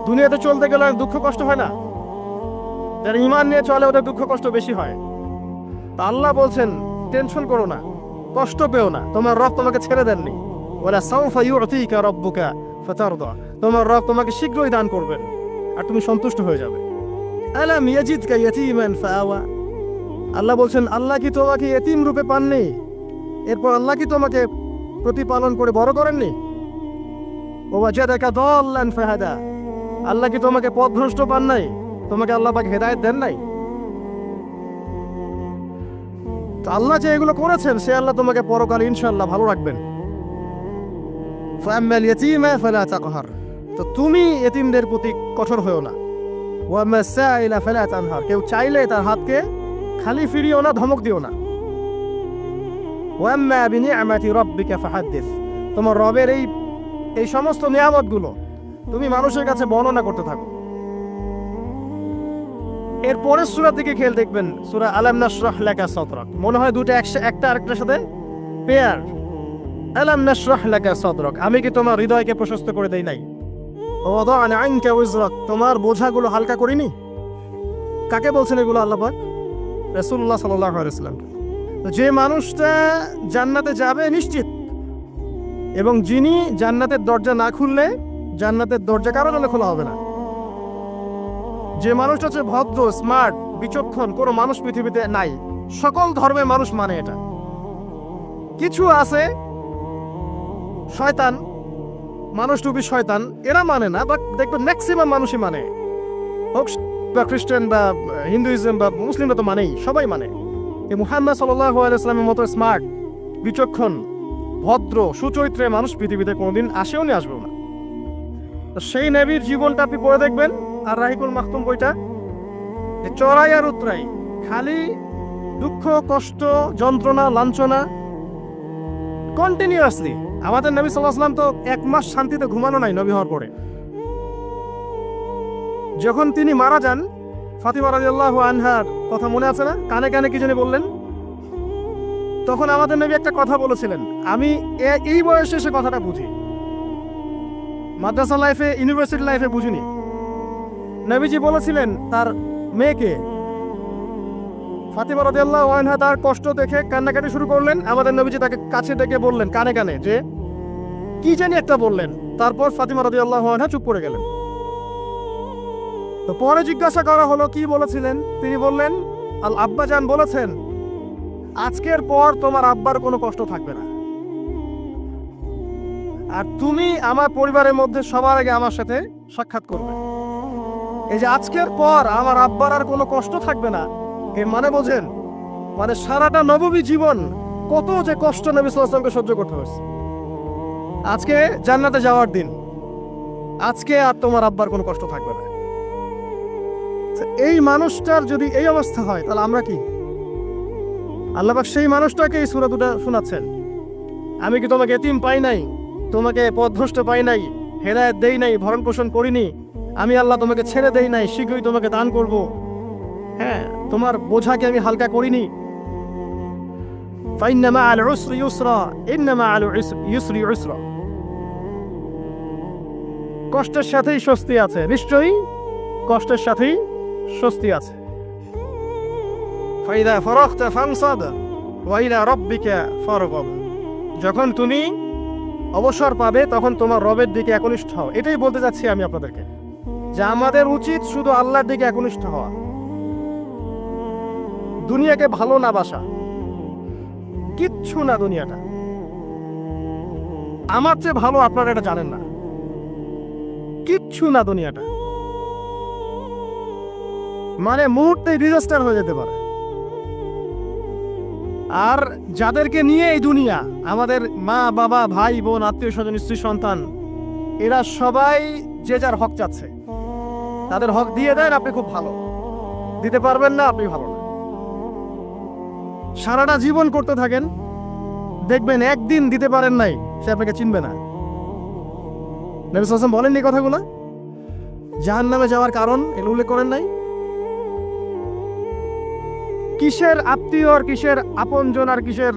দুনিয়াতে চলতে গেলে দুঃখ কষ্ট হয় না? যারা ঈমান নিয়ে চলে ওদের দুঃখ কষ্ট বেশি হয়। তা আল্লাহ বলছেন টেনশন করো না, কষ্ট পেও না, তোমার রব তোমাকে ছেড়ে দেননি। ওয়ালা সাউফা ইউতিকা রাব্বুকা ফাতারদা, তোমার রব তোমাকে শীঘ্রই দান করবেন আর তুমি সন্তুষ্ট হয়ে যাবে। আলাম ইয়াজিদকা ইয়াতীমান ফাআওয়া, আল্লাহ বলছেন আল্লাহ কি তোমাকে এতিম রূপে পাননি? এরপর আল্লাহ কি তোমাকে প্রতিপালন করে বড় করেননি? ওয়াজাদাকা দাল্লান ফাহাদা, আল্লাহ কি তোমাকে পথভ্রষ্ট পান নাই? তোমাকে আল্লাহ পাক হেদায়েত দেন নাই? তো আল্লাহ যে এগুলো করেছেন সে আল্লাহ তোমাকে পরকালে ইনশাআল্লাহ ভালো রাখবেন। ফাআম্মাল ইয়াতীমা ফালা তাকহার, তো তুমি এতিমদের প্রতি কঠোর হয়ো না। ওয়া আম্মাস সাইলা ফালা তানহার, কেউ চাইলে তার হাতকে খালি ফিরিও না, ধমক দিও না। ওয়া আম্মা বিনিআমাতি রাব্বিকা ফাহাদ্দিস, তোমার রবের এই সমস্ত নিয়ামতগুলো তুমি মানুষের কাছে বর্ণনা করতে থাকো। এরপরের সূরা দিকে খেয়াল দেখবেন, সূরা আলাম নাশরাহ লাকা সাদরাক, মনে হয় দুটো একটা আরেকটার সাথে পেয়ার। আলাম নাশরাহ লাকা সাদরাক, আমি কি তোমার হৃদয়কে প্রশস্ত করে দেই নাই? ওয়াদা'না আনকা ওয়িজরাক, তোমার বোঝাগুলো হালকা করিনি? কাকে বলছেন এগুলো আল্লাহ পাক? রাসূলুল্লাহ সাল্লাল্লাহু আলাইহি ওয়াসাল্লাম। তো যে মানুষটা জান্নাতে যাবে নিশ্চিত, এবং যিনি জান্নাতের দরজা না খুললে জান্নাতের দরজা কারো জন্য খোলা হবে না। যে মানুষটা হচ্ছে ভদ্র, স্মার্ট, বিচক্ষণ, কোনো মানুষ পৃথিবীতে নাই। সকল ধর্মের মানুষ মানে এটা। কিছু আছে শয়তান, মানুষ টুপি শয়তান, এরা মানে না, বাট দেখবেন ম্যাক্সিমাম মানুষই মানে, হোক বা খ্রিস্টান বা হিন্দুইজম বা মুসলিমরা তো মানেই, সবাই মানে। এই মুহাম্মদ সাল্লাল্লাহু আলাইহি ওয়াসাল্লামের মতো স্মার্ট, বিচক্ষণ, ভদ্র, সুচরিত্রের মানুষ পৃথিবীতে কোনোদিন আসেও নি, আসবেও না। তো সেই নবীর জীবনটা আপনি পড়ে দেখবেন, আর রাহিকুল মাখতুম বইটা, যে চড়াই আর উতরাই, খালি দুঃখ, কষ্ট, যন্ত্রণা, লাঞ্ছনা, কন্টিনিউয়াসলি। আমাদের নবী সাল্লাল্লাহু আলাইহি ওয়াসাল্লাম তো 1 মাস শান্তিতে ঘুমানো নাই নবী হওয়ার পরে। যখন তিনি মারা যান, ফাতিমা রাদিয়াল্লাহু আনহার কথা মনে আছে না? কানে কানে কি জানি বললেন। তখন আমাদের নবী একটা কথা বলেছিলেন, আমি এই বয়সে সে কথাটা বুঝি, মাদ্রাসা লাইফে, ইউনিভার্সিটি লাইফে বুঝিনি। নবীজি বলেছিলেন তার মেয়েকে, ফাতিমা রাদিয়াল্লাহু আনহা তার কষ্ট দেখে কান্নাকাটি শুরু করলেন। আমাদের নবীজি তাকে কাছে ডেকে বললেন কানে কানে যে কি জানি একটা বললেন। তারপর ফাতিমা রাদিয়াল্লাহু আনহা চুপ করে গেলেন। তো পরে জিজ্ঞাসা করা হলো কি বলেছিলেন? তিনি বললেন, আল আব্বাজান বলেছেন আজকের পর তোমার আব্বার কোনো কষ্ট থাকবে না, আর তুমি আমার পরিবারের মধ্যে সবার আগে আমার সাথে সাক্ষাৎ করবে। এই যে আজকের পর আমার আব্বার আর কোনো কষ্ট থাকবে না, এর মানে বোঝেন, মানে সারাটা নববী জীবন কত যে কষ্ট নবী সাল্লাল্লাহু আলাইহি ওয়াসাল্লামকে সহ্য করতে হয়েছে। আজকে জান্নাতে যাওয়ার দিন, আজকে আর তোমার আব্বার কোনো কষ্ট থাকবে না। এই মানুষটার যদি এই অবস্থা হয় তাহলে আমরা কি? আল্লাহ পাক সেই মানুষটাকে এই সূরা দুটো শোনাচ্ছেন, আমি কি তোমাকে এতিম পাই নাই, তোমাকে পথভ্রষ্ট পাই নাই, হেদায়েত দেই নাই, ভরণ পোষণ করিনি, আমি আল্লাহ তোমাকে ছেড়ে দেই নাই, শীঘ্রই তোমাকে দান করব, হ্যাঁ, তোমার বোঝাকে আমি হালকা করিনি। ফাইন্না মাআল উসরি ইউসরা, ইন্না মাআল ইউসরি ইউসরা, কষ্টের সাথেই স্বস্তি আছে, নিশ্চয়ই কষ্টের সাথেই স্বস্তি আছে। ফাইদা ফারাগতা ফানসাব ওয়া ইলা রাব্বিকা ফারগাব, যখন তুমি অবসর পাবে তখন তোমার রবের দিকে একনিষ্ঠ হও। এটাই বলতে যাচ্ছি আমি আপনাদেরকে, যে আমাদের উচিত শুধু আল্লাহর দিকে একনিষ্ঠ হওয়া, দুনিয়াকে ভালো না বাসা, কিচ্ছু না দুনিয়াটা। আমার চেয়ে ভালো আপনারা এটা জানেন না, কিচ্ছু না দুনিয়াটা, মানে মুহূর্তে ডিজাস্টার হয়ে যেতে পারে। আর যাদেরকে নিয়ে এই দুনিয়া, আমাদের মা বাবা, ভাই বোন, আত্মীয় স্বজন, স্ত্রী সন্তান, এরা সবাই যে যার হক চাচ্ছে, তাদের হক দিয়ে দেন, আপনি খুব ভালো, দিতে পারবেন না আপনি ভালো না। সারাটা জীবন করতে থাকেন, দেখবেন একদিন দিতে পারেন নাই, সে আপনাকে চিনবে না। নবী সাল্লাল্লাহু আলাইহি ওয়াসাল্লাম বলেননি কথাগুলো? জাহান্নামে যাওয়ার কারণ এগুলো উল্লেখ করেন নাই? কিসের আত্মীয় আর কিসের আপনজন আর কিসের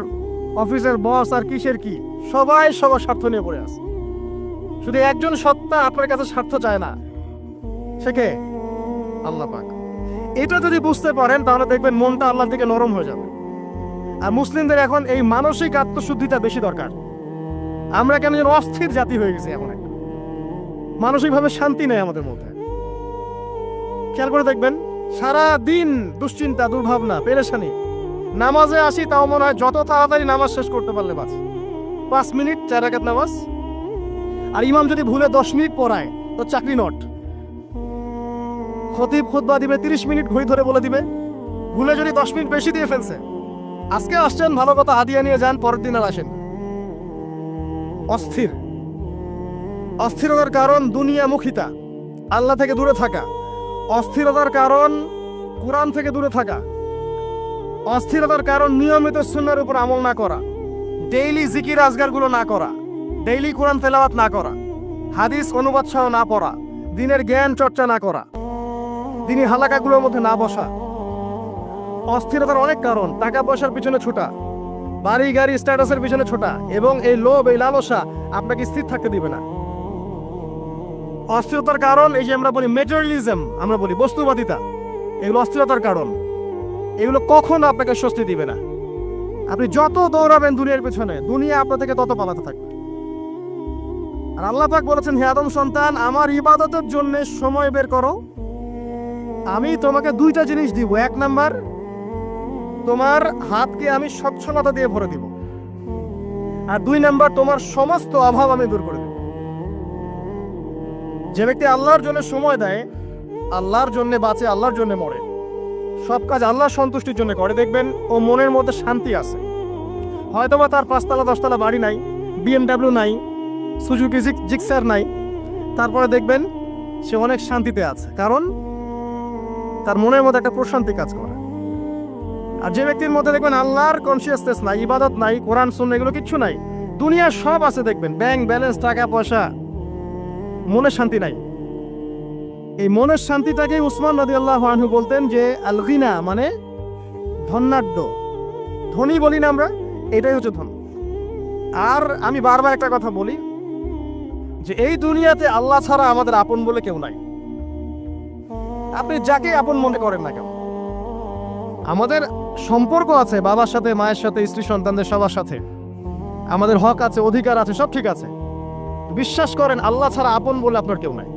অফিসের বস আর কিসের কি, সবাই সবার স্বার্থ নিয়ে পড়ে আছে। শুধু একজন সত্তা আপনার কাছে স্বার্থ চায় না, সে কে? আল্লাহ পাক। এটা যদি বুঝতে পারেন তাহলে দেখবেন মনটা আল্লাহর দিকে নরম হয়ে যাবে। আর মুসলিমদের এখন এই মানসিক আত্মশুদ্ধিটা বেশি দরকার। আমরা কেন যেন অস্থির জাতি হয়ে গেছি, এমন একটা মানসিকভাবে শান্তি নেই আমাদের মধ্যে। খেয়াল করে দেখবেন সারা দিন দুশ্চিন্তা, দুর্ভাবনা, পেরেশানি। নামাজে আসি তাও মনে হয় যত তাড়াতাড়ি নামাজ শেষ করতে পারলে বাস। 5 মিনিট 4 রাকাত নামাজ, আর ইমাম যদি ভুলে 10 মিনিট পড়ায় তো চাকরি নট। খতিব খুতবা দিবে 30 মিনিট ঘড়ি ধরে বলে দিবে, ভুলে যদি 10 মিনিট বেশি দিয়ে ফেলছে, আজকে আসছেন ভালো কথা, হাদিয়া নিয়ে যান, পরের দিন আর আসেন। অস্থির। অস্থিরতার কারণ দুনিয়ামুখিতা, আল্লাহ থেকে দূরে থাকা। অস্থিরতার কারণ কোরআন থেকে দূরে থাকা। অস্থিরতার কারণ নিয়মিত সুন্নাহর উপর আমল না করা, ডেইলি জিকির আজগারগুলো না করা, ডেইলি কোরআন তেলাওয়াত না করা, হাদিস অনুবাদ সহ না পড়া, দিনের জ্ঞান চর্চা না করা, দিনী হালাকাগুলোর মধ্যে না বসা। অস্থিরতার অনেক কারণ, টাকা পয়সার পিছনে ছোটা, বাড়ি গাড়ি স্ট্যাটাসের পিছনে ছোটা, এবং এই লোভ, এই লালসা আপনাকে স্থির থাকতে দিবে না। অস্থিরতার কারণ এই যে আমরা বলি মেটেরিয়ালিজম, আমরা বলি বস্তুবাদিতা, এগুলো অস্থিরতার কারণ। এগুলো কখনো আপনাকে স্বস্তি দিবে না। আপনি যত দৌড়াবেন দুনিয়ার পেছনে, দুনিয়া আপনার থেকে তত পালাতে থাকবে। আর আল্লাহ পাক বলেছেন, হে আদম সন্তান, আমার ইবাদতের জন্য সময় বের করো, আমি তোমাকে 2টা জিনিস দিব। 1 নাম্বার, তোমার হাতকে আমি সচ্ছলতা দিয়ে ভরে দিব, আর 2 নাম্বার, তোমার সমস্ত অভাব আমি দূর করে দেব। যে ব্যক্তি আল্লাহর জন্য সময় দেয়, আল্লাহর জন্য বাঁচে, আল্লাহর জন্য মরে, সব কাজ আল্লাহর সন্তুষ্টির জন্য করে, দেখবেন ও মনের মধ্যে শান্তি আছে। হয়তোবা তার 5 তলা 10 তলা বাড়ি নাই, BMW নাই, সুজুকি জিক্সার নাই, তারপরে দেখবেন সে অনেক শান্তিতে আছে, কারণ তার মনের মধ্যে একটা প্রশান্তি কাজ করে। আর যে ব্যক্তির মধ্যে দেখবেন আল্লাহর কনসিয়াসনেস নাই, ইবাদত নাই, কোরআন সুন্নাহ এগুলো কিচ্ছু নাই, দুনিয়ার সব আছে, দেখবেন ব্যাংক ব্যালেন্স, টাকা পয়সা, মনে শান্তি নাই। এই মনের শান্তিটাকে উসমান রাদিয়াল্লাহু আনহু বলতেন যে আল গিনা, মানে ধনাঢ্য, ধনী বলি না আমরা, এটাই হচ্ছে ধন। আর আমি বারবার একটা কথা বলি যে এই দুনিয়াতে আল্লাহ ছাড়া আমাদের আপন বলে কেউ নাই। আপনি যাকে আপন মনে করেন না কেন, আমাদের সম্পর্ক আছে বাবার সাথে, মায়ের সাথে, স্ত্রী সন্তানদের সবার সাথে, আমাদের হক আছে, অধিকার আছে, সব ঠিক আছে। বিশ্বাস করেন আল্লাহ ছাড়া আপন বলে আপনার কেউ নাই।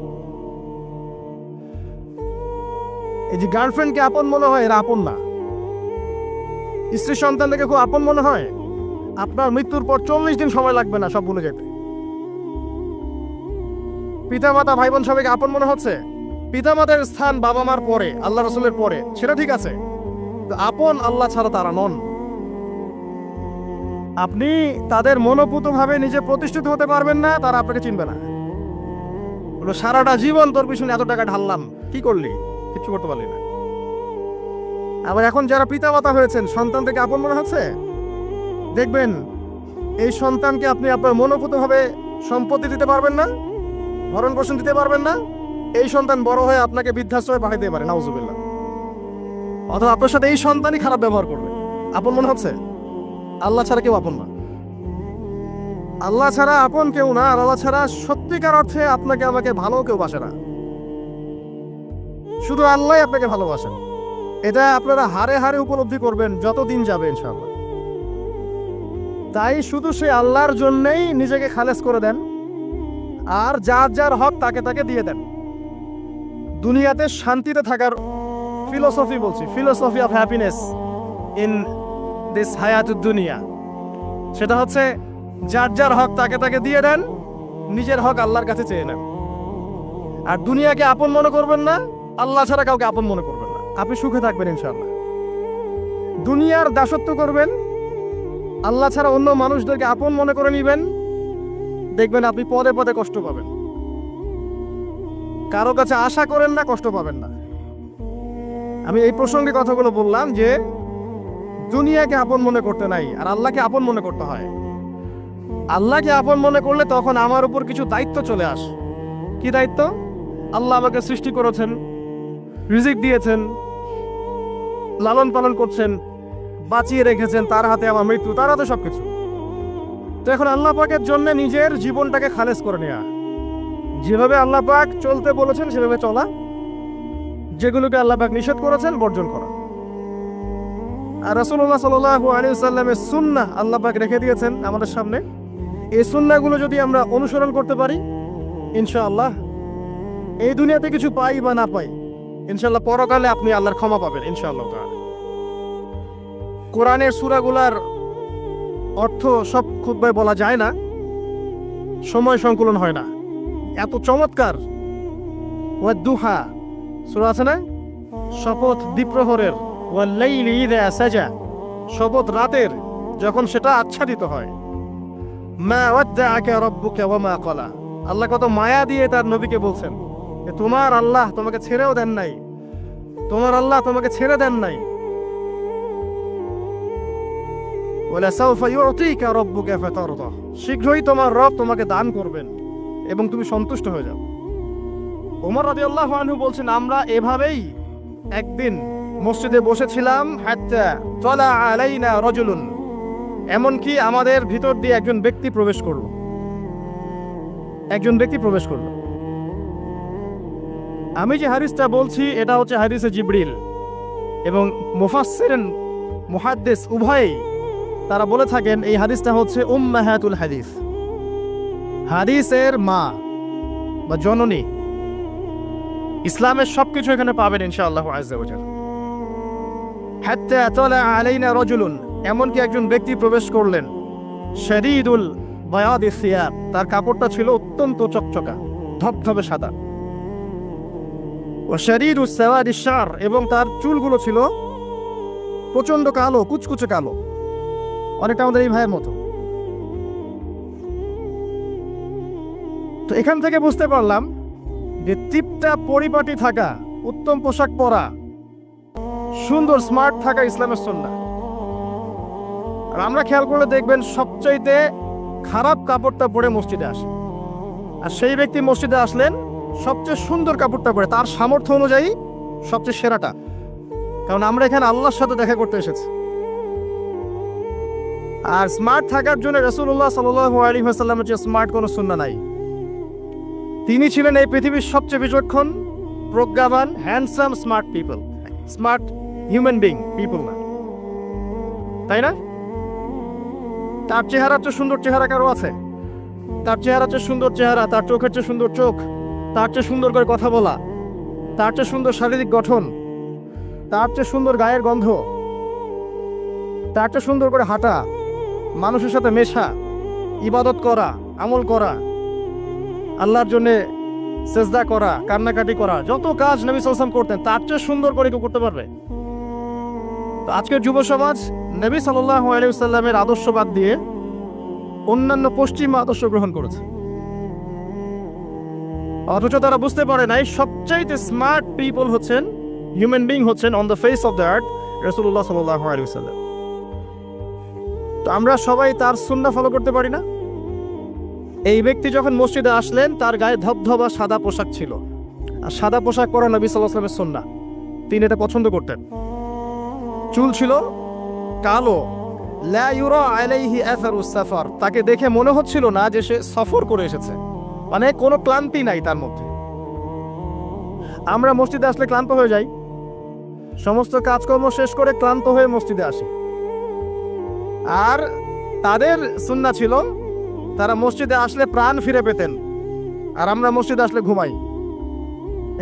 এই যে গার্লফ্রেন্ডকে আপন মনে হয়, এরা আপন না। স্ত্রী সন্তানদেরকে খুব আপন মনে হয়, আপনার মৃত্যুর পর 40 দিন সময় লাগবে না সব ভুলে যেতে। পিতা মাতা, ভাই বোন সবাইকে আপন মনে হচ্ছে। পিতা মাতার স্থান বাবা মার পরে, আল্লাহ রাসূলের পরে, সেটা ঠিক আছে, আপন আল্লাহ ছাড়া তারা নন। আপনি তাদের মনোপুতভাবে নিজে প্রতিষ্ঠিত হতে পারবেন না, তারা আপনাকে চিনবে না। সারাটা জীবন তোর পিছনে এত টাকা ঢাললাম, কি করলি? কিছু করতে পারলি না। আবার এখন যারা পিতা মাতা হয়েছেন, সন্তান থেকে আপন মনে হচ্ছে, দেখবেন এই সন্তানকে আপনি আপনার মনোপুতভাবে সম্পত্তি দিতে পারবেন না, ভরণ পোষণ দিতে পারবেন না। এই সন্তান বড় হয়ে আপনাকে বৃদ্ধাশ্রমে পাঠিয়ে দিতে পারে, নাউজুবিল্লাহ। অথবা আপনার সাথে এই সন্তানই খারাপ ব্যবহার করবে। আপন মনে হচ্ছে? আল্লাহ ছাড়া কেউ আপন না। আল্লাহ ছাড়া আপন কেউ না, আর আল্লাহ ছাড়া সত্যিকার অর্থে আপনাকে আমাকে ভালো কেউ বাসে না। শুধু আল্লাহই আপনাকে ভালোবাসেন। এটা আপনারা হারে হারে উপলব্ধি করবেন যত দিন যাবে ইনশাআল্লাহ। তাই শুধু সেই আল্লাহর জন্যই নিজেকে খালেস করে দেন, আর যার যার হক তাকে তাকে দিয়ে দেন। দুনিয়াতে শান্তিতে থাকার ফিলোসফি বলছি, philosophy of happiness in this হায়াতুদ দুনিয়া, সেটা হচ্ছে যার যার হক তাকে তাকে দিয়ে দেন, নিজের হক আল্লাহর কাছে চেয়ে নেন। আর দুনিয়াকে আপন মনে করবেন না, আল্লাহ ছাড়া কাউকে আপন মনে করবেন না, আপনি সুখে থাকবেন ইনশাআল্লাহ। দুনিয়ার দাসত্ব করবেন, আল্লাহ ছাড়া অন্য মানুষদেরকে আপন মনে করে নেবেন, দেখবেন আপনি পদে পদে কষ্ট পাবেন। কারো কাছে আশা করেন না, কষ্ট পাবেন না। আমি এই প্রসঙ্গে কথাগুলো বললাম যে দুনিয়াকে আপন মনে করতে নাই, আর আল্লাহকে আপন মনে করতে হয়। আল্লাহকে আপন মনে করলে তখন আমার উপর কিছু দায়িত্ব চলে আসে। কি দায়িত্ব? আল্লাহ আমাকে সৃষ্টি করেছেন, রিজিক দিয়েছেন, লালন পালন করছেন, বাঁচিয়ে রেখেছেন, তার হাতে আমার মৃত্যু, তার হাতে সবকিছু। তো এখন আল্লাহ পাকের জন্য নিজের জীবনটাকে খালেস করে নেওয়া, যেভাবে আল্লাহ পাক চলতে বলেছেন সেভাবে চলা, যেগুলোকে আল্লাহ পাক নিষেধ করেছেন বর্জন করা। আর রাসূলুল্লাহ সাল্লাল্লাহু আলাইহি ওয়াসাল্লামের সুন্নাহ আল্লাহ পাক রেখে দিয়েছেন আমাদের সামনে। এই সুন্নাহগুলো যদি আমরা অনুসরণ করতে পারি, ইনশাআল্লাহ এই দুনিয়াতে কিছু পাই বা না পাই, ইনশাআল্লাহ পরকালে আপনি আল্লাহর ক্ষমা পাবেন ইনশাআল্লাহ তাআলা। কোরআনের সূরাগুলার অর্থ সব খুতবায় বলা যায় না, সময় সংকুলন হয় না। এত চমৎকার ওয়াদ-দুহা সূরা আছে না, শপথ দ্বিপ্রহরের, ওয়াল-লাইলি ইযা সাজা, শপথ রাতের যখন সেটা আচ্ছাদিত হয়। মা ওয়াদ্দাআকা রাব্বুকা ওয়া মা ক্বালা, আল্লাহ কত মায়া দিয়ে তার নবীকে বলছেন যে তোমার আল্লাহ তোমাকে ছেড়েও দেন নাই, তোমার আল্লাহ তোমাকে ছেড়ে দেন নাই। ওয়ালা সাউফা ইউতিকা রাব্বুকা ফাতারদা, শীঘ্রই তোমার রব তোমাকে দান করবেন এবং তুমি সন্তুষ্ট হয়ে যাও। ওমর রাদিয়াল্লাহু আনহু বলছেন আমরা এভাবেই একদিন মসজিদে বসেছিলাম, হাত্তা তালা আলাইনা রাজুলুন, এমনকি আমাদের ভিতর দিয়ে একজন ব্যক্তি প্রবেশ করলো, একজন ব্যক্তি প্রবেশ করলো। আমি যে হাদিসটা বলছি এটা হচ্ছে হাদিসে জিবরিল, এবং মুফাসসিরিন মুহাদ্দিস উভয়ই তারা বলে থাকেন এই হাদিসটা হচ্ছে উম্মাহাতুল হাদিস, হাদিসের মা বা জননী। ইসলামের সবকিছু এখানে পাবেন ইনশাআল্লাহু আযজা ওয়া জাল্লা। হাত্তা তালা আলাইনা রাজুলুন, এমনকি একজন ব্যক্তি প্রবেশ করলেন, শাদীদুল বায়াদিস সিয়াব, তার কাপড়টা ছিল অত্যন্ত চকচকা ধবধবে সাদা, ওয়া শাদীদুস সাওয়াদিশ শা'r, এবং তার চুলগুলো ছিল প্রচন্ড কালো, কুচকুচে কালো, অনেকটা আমাদের এই ভাইয়ের মতো। তো এখান থেকে বুঝতে পারলাম যে টিপটা পরিপাটি থাকা, উত্তম পোশাক পরা, সুন্দর স্মার্ট থাকা ইসলামের সুন্নাহ। আর আমরা খেয়াল করলে দেখবেন সবচাইতে খারাপ কাপড়টা পরে মসজিদে আসে, আর সেই ব্যক্তি মসজিদে আসলেন সবচেয়ে সুন্দর কাপড়টা পরে, তার সামর্থ্য অনুযায়ী সবচেয়ে সেরাটা, কারণ আমরা এখানে আল্লাহর সাথে দেখা করতে এসেছি। আর স্মার্ট থাকার জন্য রাসূলুল্লাহ সাল্লাল্লাহু আলাইহি ওয়াসাল্লামের যে স্মার্ট কোনো সুন্নাহ নাই। তিনি ছিলেন এই পৃথিবীর সবচেয়ে বিচক্ষণ, প্রজ্ঞাবান, handsome, smart people, smart human being people না, তাই না? তার চেহারার চেয়ে সুন্দর চেহারা কারো আছে? তার চেহারার চেয়ে সুন্দর চেহারা, তার চোখের চেয়ে সুন্দর চোখ, তার চেয়ে সুন্দর করে কথা বলা, তার চেয়ে সুন্দর শারীরিক গঠন, তার চেয়ে সুন্দর গায়ের গন্ধ, তার চেয়ে সুন্দর করে হাঁটা, মানুষের সাথে মেশা, ইবাদত করা, আমল করা, আল্লাহর জন্য সেজদা করা, কান্নাকাটি করা, যত কাজ নবী সাল্লাল্লাহু আলাইহি ওয়াসাল্লাম করতেন তার চেয়ে সুন্দর করে কেউ করতে পারবে? তো আজকের যুব সমাজ নবী সাল্লাল্লাহু আলাইহি ওয়াসাল্লামের আদর্শ বাদ দিয়ে অন্যান্য পশ্চিমা আদর্শ গ্রহণ করেছে, অথচ তারা বুঝতে পারে নাই সবচাইতে স্মার্ট পিপল হচ্ছেন, হিউম্যান বিং হচ্ছেন on the face of the earth রাসূলুল্লাহ সাল্লাল্লাহু আলাইহি ওয়াসাল্লাম। তো আমরা সবাই তার সুন্নাহ ফলো করতে পারি না? এই ব্যক্তি যখন মসজিদে আসলেন তার গায়ে ধবধবা সাদা পোশাক ছিল, আর সাদা পোশাক পরা নবী সাল্লাল্লাহু আলাইহি ওয়াসাল্লামের সুন্নাহ, তিনি এটা পছন্দ করতেন। চুল ছিল কালো, লা ইউরা আলাইহি আসারুস সাফার, তাকে দেখে মনে হচ্ছিল না যে সে সফর করে এসেছে, মানে কোনো ক্লান্তি নাই তার মধ্যে। আমরা মসজিদে আসলে ক্লান্ত হয়ে যাই, সমস্ত কাজকর্ম শেষ করে ক্লান্ত হয়ে মসজিদে আসি, আর তাদের সুন্নাহ ছিল তারা মসজিদে আসলে প্রাণ ফিরে পেতেন, আর আমরা মসজিদে আসলে ঘুমাই।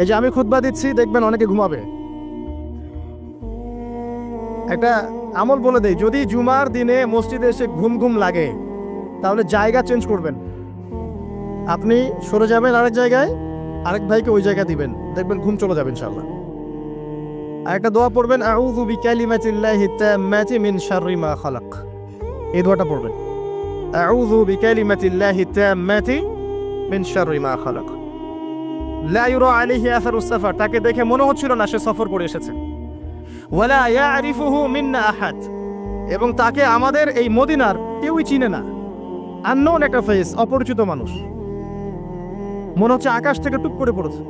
এই যে আমি খুতবা দিচ্ছি, দেখবেন অনেকে ঘুমাবে। একটা আমল বলে দেই, যদি জুমার দিনে মসজিদে এসে ঘুম ঘুম লাগে তাহলে জায়গা চেঞ্জ করবেন, আপনি সরে যাবেন আরেক জায়গায়, আরেক ভাইকে ওই জায়গা দিবেন, দেখবেন ঘুম চলে যাবে ইনশাআল্লাহ। আর একটা দোয়া পড়বেন, আউযু বিকালিমাতিল্লাহি তাম্মাতি মিন শাররি মা খালাক, এই দোয়াটা পড়বেন, আউযু বিকালিমাতিল্লাহি তাম্মাতি মিন শাররি মা খালাক। লা ইউরা আলাইহি আসারুস সাফার, তাকে দেখে মনে হচ্ছিল না সে সফর করে এসেছে। ওয়ালা ইয়ারিফুহু মিন্না আহাদ, এবং তাকে আমাদের এই মদিনার কেউই চিনে না, আননোন একটা ফেস, অপরিচিত মানুষ, মনে হচ্ছে আকাশ থেকে টুপ করে পড়েছে।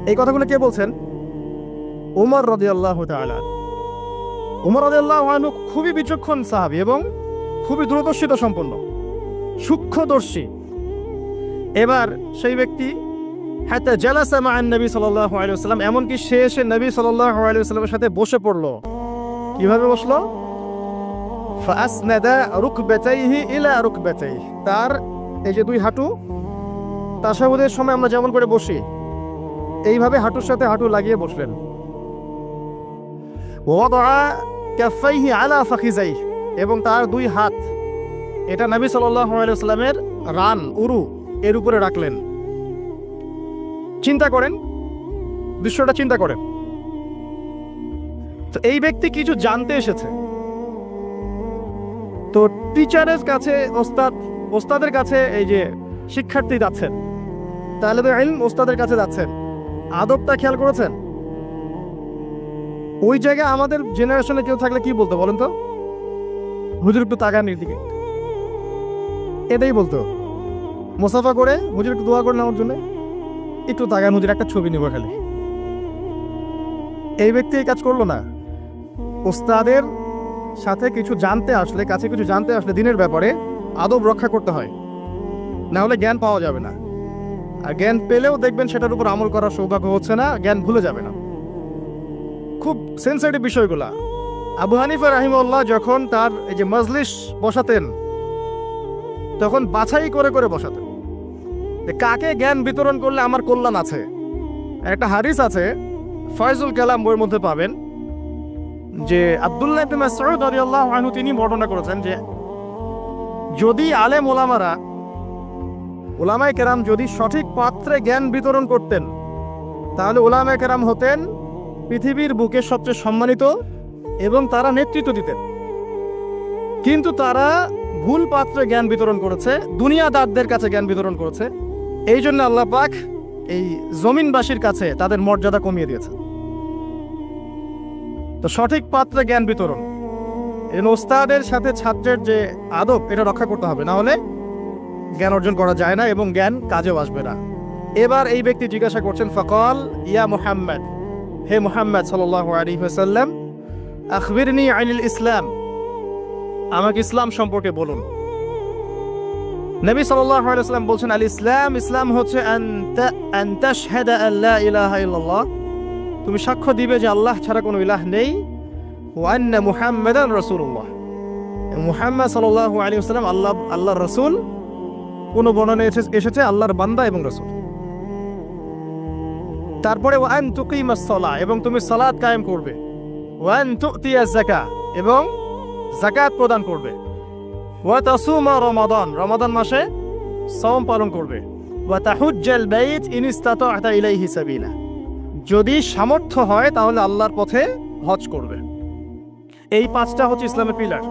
এই কথাগুলো কে বলছেন? ওমর রাদিয়াল্লাহু তাআলা। ওমর রাদিয়াল্লাহু আনহু খুবই বিচক্ষণ সাহাবী এবং খুবই দূরদর্শিতা সম্পন্ন, সূক্ষ্মদর্শী। এবার সেই ব্যক্তি হাত্তা জালাসা মা'আন নবী সাল্লাল্লাহু আলাইহি ওয়াসাল্লাম, এমনকি সে এসে নবী সাল্লাল্লাহু আলাইহি ওয়াসাল্লামের সাথে বসে পড়লো। কিভাবে বসলো? ফাআসনাদা রুকবাতাইহি ইলা রুকবাতাইহি, তার এই যে দুই হাঁটু তাশাহুদের সময় আমরা যেমন করে বসি এইভাবে হাঁটুর সাথে হাঁটু লাগিয়ে বসলেন। ওয়াদা কাফাইহি আলা ফাখিজাইহি, এবং তার দুই হাত এটা নবী সাল্লাল্লাহু আলাইহি ওয়াসাল্লামের রান উরু এর উপরে রাখলেন। চিন্তা করেন, দৃশ্যটা চিন্তা করেন। তো এই ব্যক্তি কিছু জানতে এসেছে, তো টিচারের কাছে ওস্তাদের কাছে এই যে শিক্ষার্থী যাচ্ছেন, তালেবে ইলম ওস্তাদের কাছে যাচ্ছেন, আদবটা খেয়াল করেছেন? ওই জায়গায় আমাদের জেনারেশনে কেউ থাকলে কি বলতো বলেন তো? হুজুর একটু তাকান দিকে, এটাই বলতো। মুসাফা করে হুজুর একটু দোয়া করে নেওয়ার জন্য একটু তাকান, হুজুর একটা ছবি নিব খালি। এই ব্যক্তি এই কাজ করলো না। ওস্তাদের সাথে কিছু জানতে আসলে, কাছে কিছু জানতে আসলে দিনের ব্যাপারে আদব রক্ষা করতে হয়, না হলে জ্ঞান পাওয়া যাবে না। আর জ্ঞান পেলেও দেখবেন সেটার উপর আমল করার সৌভাগ্য হচ্ছে না, জ্ঞান ভুলে যাবে না। খুব সেন্সিটিভ বিষয়গুলা। আবু হানিফা রাহিমাহুল্লাহ যখন তার এই যে মজলিস বসাতেন, তখন বাছাই করে করে বসাতেন যে কাকে জ্ঞান বিতরণ করলে আমার কল্যাণ আছে। একটা হাদিস আছে, ফয়জুল কালাম বইয়ের মধ্যে পাবেন, যে আব্দুল্লাহ ইবনে মাসউদ রাদিয়াল্লাহু আনহু তিনি বর্ণনা করেছেন যে যদি আলেম ওলামায়ে কেরাম যদি সঠিক পাত্রে জ্ঞান বিতরণ করতেন, তাহলে ওলামায়ে কেরাম হতেন পৃথিবীর বুকে সবচেয়ে সম্মানিত এবং তারা নেতৃত্ব দিতেন। কিন্তু তারা ভুল পাত্রে জ্ঞান বিতরণ করেছে, দুনিয়াদারদের কাছে জ্ঞান বিতরণ করেছে। এই জন্য আল্লাহ পাক এই জমিনবাসীর কাছে তাদের মর্যাদা কমিয়ে দিয়েছে। তো সঠিক পাত্রে জ্ঞান বিতরণ, ওস্তাদের সাথে ছাত্রের যে আদব এটা রক্ষা করতে হবে, না হলে জ্ঞান অর্জন করা যায় না এবং জ্ঞান কাজেও আসবে না। এবার এই ব্যক্তি জিজ্ঞাসা করছেন, ফাকাল ইয়া মুহাম্মদ, হে মুহাম্মদ সাল্লাল্লাহু আলাইহি ওয়াসাল্লাম, আখবিরনি আনিল ইসলাম, আমাকে ইসলাম সম্পর্কে বলুন। নবী সাল্লাল্লাহু আলাইহি ওয়াসাল্লাম বলছেন, আল ইসলাম, ইসলাম হচ্ছে আন তাশহাদা আল লা ইলাহা ইল্লাল্লাহ, তুমি সাক্ষ্য দিবে যে আল্লাহ ছাড়া কোনো ইলাহ নেই, ওয়া আন্না মুহাম্মাদান রাসূলুল্লাহ, মুহাম্মদ সাল্লাল্লাহু আলাইহি ওয়াসাল্লাম আল্লাহর রাসূল। কোন বর্ণনায় এসেছে আল্লাহর বান্দা এবং রাসূল। তারপরে ওয়া আন তুকিমাস সালাহ, এবং তুমি সালাত কায়েম করবে, ওয়া আন তুতিয়াজ যাকাত, এবং যাকাত প্রদান করবে, ওয়া তাসুমা রমাদান, রমাদান মাসে সাওম পালন করবে, ওয়া তাহুজ্জাল বাইত ইন ইসতাতা'তা ইলাইহি সাবিলা, যদি সামর্থ্য হয় তাহলে আল্লাহর পথে হজ করবে। এই পাঁচটা হচ্ছে ইসলামের পিলার।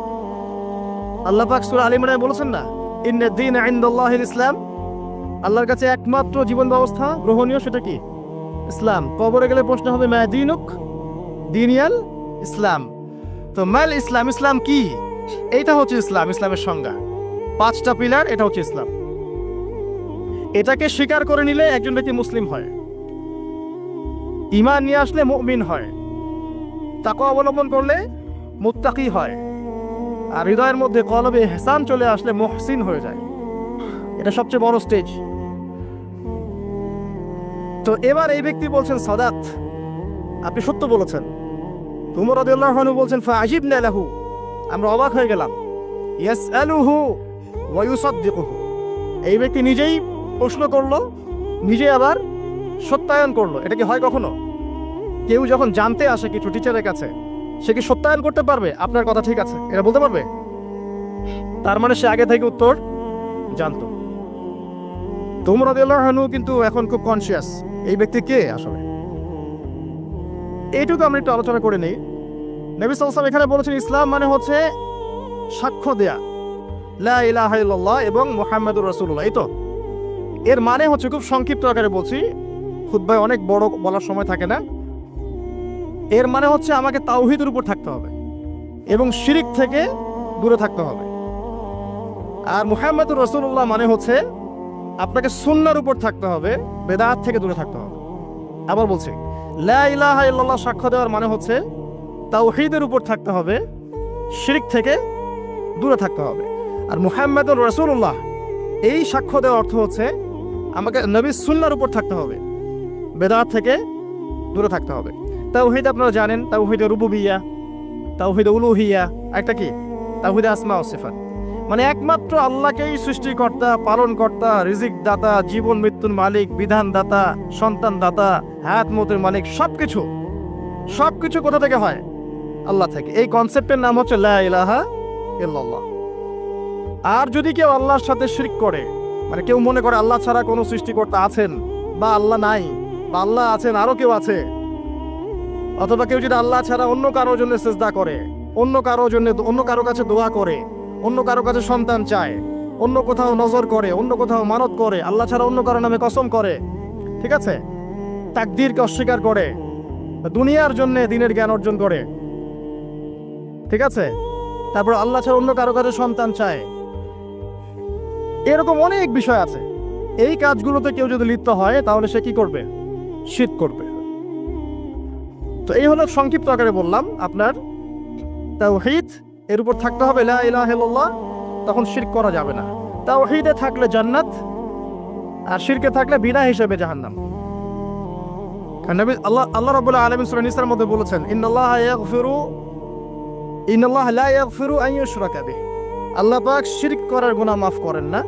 আল্লাহ পাক সূরা আলে ইমরানে বলেছেন না, ইন্নাদ দীনা ইনদাল্লাহিল ইসলাম, আল্লাহর কাছে একমাত্র জীবন ব্যবস্থা গ্রহণীয় সেটা কি? ইসলাম। কবরে গেলে প্রশ্ন হবে মা দীনুক, দীনিয়াল ইসলাম। তো মাল ইসলাম, ইসলাম কি? এইটা হচ্ছে ইসলাম, ইসলামের সংজ্ঞা। পাঁচটা পিলার, এটা হচ্ছে ইসলাম। এটাকে স্বীকার করে নিলে একজন ব্যক্তি মুসলিম হয়, ঈমান নিয়ে আসলে মুমিন হয়, তাকওয়া অবলম্বন করলে মুত্তাকি হয়, আর হৃদয়ের মধ্যে কলবে ইহসান চলে আসলে মুহসিন হয়ে যায়। এটা সবচেয়ে বড় স্টেজ। তো এবার এই ব্যক্তি বলছেন সাদাত, আপনি সত্য বলেছেন। উমর রাদিয়াল্লাহু আনহু বলছেন ফাআজিবনা লাহু, আমরা অবাক হয়ে গেলাম। ইয়াসআলুহু ওয়া ইউসাদ্দিকুহু, এই ব্যক্তি নিজেই প্রশ্ন করলো, নিজেই আবার সত্যায়ন করলো। এটা কি হয় কখনো? কেউ যখন জানতে আসে কিছু টিচারের কাছে, সে কি সত্যায়ন করতে পারবে আপনার কথা ঠিক আছে এটা বলতে পারবে? তার মানে সে আগে থেকে উত্তর জানতো। উমর রাদিয়াল্লাহু আনহু কিন্তু এখন খুব কনসিয়াস এই ব্যক্তি কে আসলে। এইটুকু আমরা একটু আলোচনা করে নিই। নবী সাল্লাল্লাহু আলাইহি ওয়াসাল্লাম এখানে বলেছেন ইসলাম মানে হচ্ছে সাক্ষ্য দেয়া লা ইলাহা ইল্লাল্লাহ এবং মুহাম্মাদুর রাসূলুল্লাহ। এই তো এর মানে হচ্ছে, খুব সংক্ষিপ্ত আকারে বলছি, খুতবায় অনেক বড় বলার সময় থাকে না। এর মানে হচ্ছে আমাকে তাওহীদের উপর থাকতে হবে এবং শিরিক থেকে দূরে থাকতে হবে। আর মুহাম্মাদুর রাসূলুল্লাহ মানে হচ্ছে আপনাকে সুন্নাহর উপর থাকতে হবে, বেদাত থেকে দূরে থাকতে হবে। আবার বলছি, লা ইলাহা ইল্লাল্লাহ সাক্ষ্য দেওয়ার মানে হচ্ছে তাওহীদের উপর থাকতে হবে, শিরিক থেকে দূরে থাকতে হবে। আর মুহাম্মাদুর রাসূলুল্লাহ এই সাক্ষ্য দেওয়ার অর্থ হচ্ছে আমাকে নবীর সুন্নাহর উপর থাকতে হবে, বেদাত থেকে দূরে থাকতে হবে। তাওহীদ আপনারা জানেন, তাওহীদে রুবুবিয়্যাহ, তাওহীদে উলুহিয়্যাহ, একটা কি তাওহীদে আসমা ও সিফাত, মানে একমাত্র আল্লাহকেই সৃষ্টিকর্তা, পালনকর্তা, রিজিক দাতা, জীবন মৃত্যুর মালিক, বিধান দাতা, সন্তান দাতা, হায়াত মতের মালিক, সবকিছু কোথা থেকে হয়? আল্লাহ থেকে। এই কনসেপ্টের নাম হচ্ছে লা ইলাহা ইল্লাল্লাহ। আর যদি কেউ আল্লাহর সাথে শিরক করে, মানে কেউ মনে করে আল্লাহ ছাড়া কোনো সৃষ্টিকর্তা আছেন, বা আল্লাহ নাই, বা আল্লাহ আছেন আরো কেউ আছে, অথবা কেউ যদি আল্লাহ ছাড়া অন্য কারোর জন্য সিজদা করে, অন্য কারো কাছে দোয়া করে, অন্য কারো কাছে সন্তান চায়, অন্য কোথাও নজর করে, অন্য কোথাও মানত করে, আল্লাহ ছাড়া অন্য কারো নামে কসম করে, ঠিক আছে, তাকদীরকে অস্বীকার করে, দুনিয়ার জন্য দিনের জ্ঞান অর্জন করে, ঠিক আছে, তারপর আল্লাহ ছাড়া অন্য কারো কাছে সন্তান চায়, এরকম অনেক বিষয় আছে। এই কাজগুলোতে কেউ যদি লিপ্ত হয় তাহলে সে কি করবে? শিরক করবে। তো এই হলো সংক্ষিপ্ত আকারে বললাম, আপনার তাওহীদ এর উপর থাকতে হবে, লা ইলাহা ইল্লাল্লাহ, তখন শিরক করা যাবে না। তাওহীদে থাকলে জান্নাত, আর শিরকে থাকলে বিনা হিসেবে জাহান্নাম। কারণ নবী আল্লাহ রাব্বুল আলামিন সূরা নিসার মধ্যে বলেছেন, ইন্নাল্লাহা লা ইয়াগফিরু আন ইউশরাকা বিহি, আল্লাহ পাক শিরক করার গুনাহ মাফ করেন না,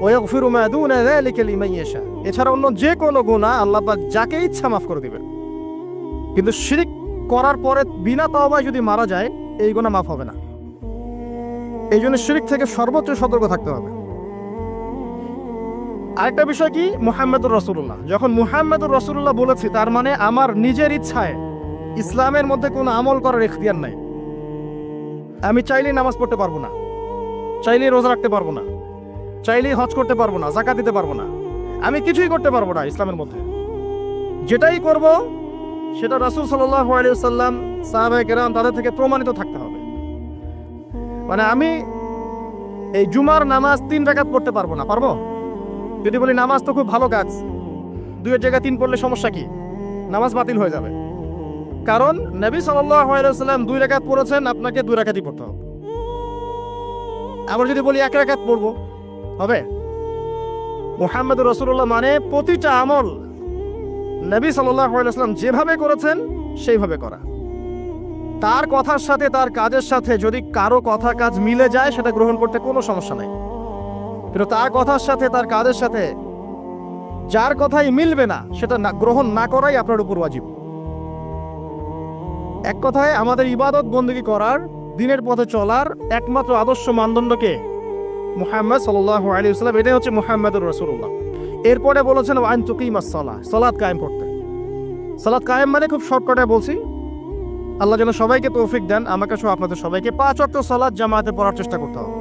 ওয়া ইয়াগফিরু মা দুনা যালিকা লিমান ইয়াশা, এছাড়া অন্য যে কোনো গুনাহ আল্লাহ পাক যাকে ইচ্ছা মাফ করে দিবেন। কিন্তু শিরক করার পরে বিনা তওবায় যদি মারা যায়, এই গুনাহ মাফ হবে না। এই জন্য শিরক থেকে সর্বোচ্চ সতর্ক থাকতে হবে। আরেকটা বিষয় কি, মুহাম্মদুর রাসূলুল্লাহ, যখন মুহাম্মদুর রাসূলুল্লাহ বলেছি, তার মানে আমার নিজের ইচ্ছায় ইসলামের মধ্যে কোনো আমল করার ইখতিয়ার নাই। আমি চাইলেই নামাজ পড়তে পারবো না, চাইলেই রোজা রাখতে পারবো না, চাইলেই হজ করতে পারবো না, যাকাত দিতে পারবো না, আমি কিছুই করতে পারবো না ইসলামের মধ্যে। যেটাই করব সেটা রাসূল সাল্লাল্লাহু আলাইহি ওয়াসাল্লাম, সাহাবায়ে কেরাম তাদের থেকে প্রমাণিত থাকতে হবে। মানে আমি এই জুমার নামাজ 3 রাকাত পড়তে পারবো না, পারবো? যদি বলি নামাজ তো খুব ভালো কাজ, 2-এর জায়গায় 3 পড়লে সমস্যা কি? নামাজ বাতিল হয়ে যাবে। কারণ নবী সাল্লাল্লাহু আলাইহি ওয়াসাল্লাম 2 রাকাত পড়েছেন, আপনাকে 2 রাকাতই পড়তে হবে। আবার যদি বলি 1 রাকাত পড়বো, হবে? মুহাম্মদুর রাসূলুল্লাহ মানে প্রতিটা আমল নবী সাল্লাল্লাহু আলাইহি ওয়াসাল্লাম যেভাবে করেছেন সেইভাবে করা। তার কথার সাথে তার কাজের সাথে যদি কারো কথা কাজ মিলে যায়, সেটা গ্রহণ করতে কোনো সমস্যা নাই। কিন্তু তার কথার সাথে তার কাজের সাথে যার কথাই মিলবে না, সেটা গ্রহণ না করাই আপনার উপর ওয়াজিব। এক কথায় আমাদের ইবাদত বন্দেগী করার, দিনের পথে চলার একমাত্র আদর্শ মানদণ্ডকে মুহাম্মদ সাল্লাল্লাহু আলাইহি ওয়াসাল্লাম, এটাই হচ্ছে মুহাম্মদুর রাসূলুল্লাহ। এরপরে বলেছেন আন তুকিমাস সালাহ, সালাত কায়েম করতে। সালাত কায়েম মানে খুব শর্টকাটে বলছি, আল্লাহ যেন সবাইকে তৌফিক দেন, আমাকে সহ আপনাদের সবাইকে 5 ওয়াক্ত সালাত জামাতে পড়ার চেষ্টা করতে হবে।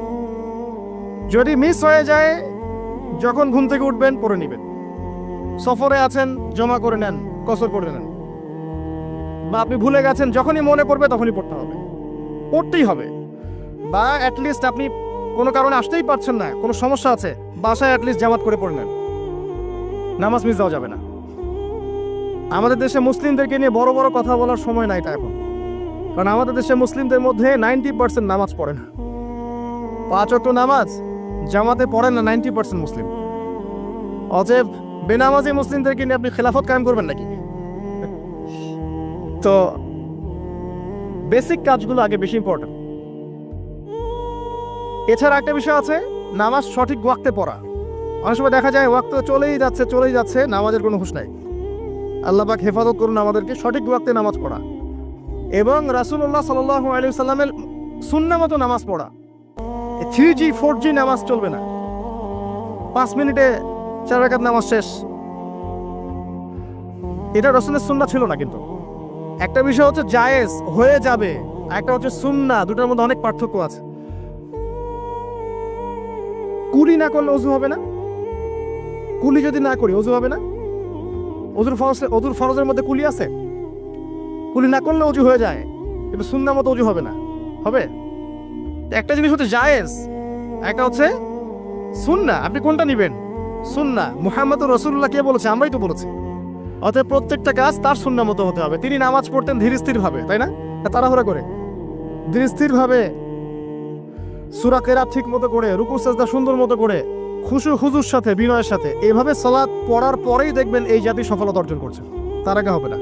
যদি মিস হয়ে যায়, যখন ঘুম থেকে উঠবেন পড়ে নেবেন। সফরে আছেন, জমা করে নেন, কসর করে নেন। বা আপনি ভুলে গেছেন, যখনই মনে পড়বে তখনই পড়তে হবে, পড়তেই হবে। বা অ্যাটলিস্ট আপনি কোনো কারণে আসতেই পারছেন না, কোনো সমস্যা আছে, বাসায় অ্যাটলিস্ট জামাত করে পড়ে নেন, নামাজ মিস দেওয়া যাবে না। আমাদের দেশে মুসলিমদেরকে নিয়ে বড় বড় কথা বলার সময় নাই এটা এখন, কারণ আমাদের দেশে মুসলিমদের মধ্যে 90% নামাজ পড়ে না। 5 ওয়াক্ত নামাজ জামাতে পড়েন না 90% মুসলিম। অতএব বেনামাজি মুসলিমদেরকে নিয়ে আপনি খেলাফত কায়েম করবেন নাকি? তো বেসিক কাজগুলো আগে বেশি ইম্পর্টেন্ট। এছাড়া একটা বিষয় আছে, নামাজ সঠিক ওয়াক্তে পড়া। অনেক সময় দেখা যায় ওয়াক্ত চলেই যাচ্ছে, নামাজের কোনো হুঁশ নাই। আল্লাহ পাক হেফাজত করুন আমাদেরকে, সঠিক ওয়াক্তে নামাজ পড়া এবং রাসূলুল্লাহ সাল্লাল্লাহু আলাইহি ওয়াসাল্লামের সুন্নাহ মতো নামাজ পড়া। 3G 4G নামাজ চলবে না, 5 মিনিটে 4 রাকাত নামাজ শেষ, এটা রাসূলের সুন্নাহ ছিল না। কিন্তু একটা বিষয় হচ্ছে জায়েজ হয়ে যাবে, একটা হচ্ছে সুন্নাহ, দুটার মধ্যে অনেক পার্থক্য আছে। কুলি না করলে ওযু হবে না, কুলি যদি না করি ওযু হবে না। ওযুর ফরজের মধ্যে কুলি আছে, কুলি না করলে ওযু হয়ে যায়, কিন্তু সুন্নাহ মতো ওযু হবে না, হবে? একটা জিনিস হচ্ছে জায়েজ, একটা হচ্ছে সুন্নাহ। আপনি কোনটা নেবেন? সুন্নাহ। মুহাম্মদুর রাসূলুল্লাহ কে বলেছে? আমরাই তো বলেছি। অতএব প্রত্যেকটা কাজ তার সুন্নাহ মতো হতে হবে। তিনি নামাজ পড়তেন ধীর স্থির ভাবে, তাই না? তাড়াহুড়া করে, ধীর স্থির ভাবে, সূরা কেরাত ঠিক মতো করে, রুকু সাজদা সুন্দর মতো করে, খুশু হুজুর সাথে বিনয়ের সাথে এভাবে সালাত পড়ার পরেই দেখবেন এই জাতি সফলতা অর্জন করছে, তার আগে হবে না।